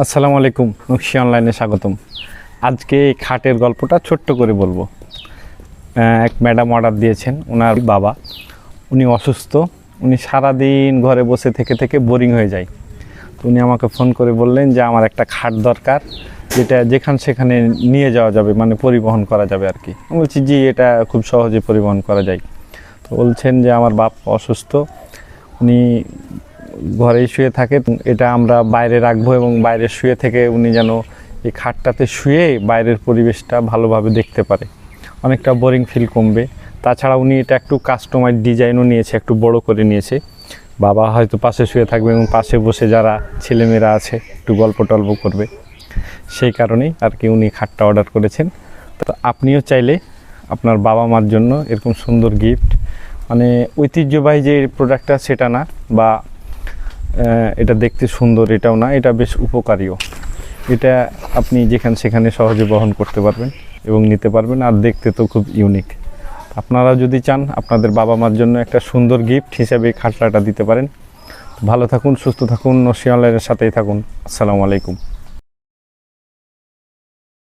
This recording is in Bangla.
আসসালামু আলাইকুম, নকশি অনলাইনে স্বাগতম। আজকে এই খাটের গল্পটা ছোট্ট করে বলবো। এক ম্যাডাম অর্ডার দিয়েছেন, ওনার বাবা উনি অসুস্থ, উনি সারাদিন ঘরে বসে থেকে থেকে বোরিং হয়ে যায়। তো উনি আমাকে ফোন করে বললেন যে আমার একটা খাট দরকার, যেটা সেখানে নিয়ে যাওয়া যাবে, মানে পরিবহন করা যাবে আর কি। আমি বলছি জি, এটা খুব সহজে পরিবহন করা যায়। তো বলছেন যে আমার বাপ অসুস্থ, উনি ঘরেই শুয়ে থাকে, এটা আমরা বাইরে রাখবো এবং বাইরে শুয়ে থেকে উনি যেন এই খাটটাতে শুয়ে বাইরের পরিবেশটা ভালোভাবে দেখতে পারে, অনেকটা বোরিং ফিল কমবে। তাছাড়া উনি এটা একটু কাস্টমাইজ ডিজাইনও নিয়েছে, একটু বড় করে নিয়েছে। বাবা হয়তো পাশে শুয়ে থাকবে এবং পাশে বসে যারা ছেলেমেয়েরা আছে একটু গল্প টল্প করবে, সেই কারণেই আর কি উনি খাটটা অর্ডার করেছেন। তো আপনিও চাইলে আপনার বাবা মার জন্য এরকম সুন্দর গিফট, মানে ঐতিহ্যবাহী যে প্রোডাক্টটা সেটা না, বা এটা দেখতে সুন্দর এটাও না, এটা বেশ উপকারীও। এটা আপনি সেখানে সহজে বহন করতে পারবেন এবং নিতে পারবেন, আর দেখতে তো খুব ইউনিক। আপনারা যদি চান আপনাদের বাবা মার জন্য একটা সুন্দর গিফট হিসেবে খাটলাটা দিতে পারেন। ভালো থাকুন, সুস্থ থাকুন, নকশি অনলাইনের সাথেই থাকুন। আসসালামু আলাইকুম।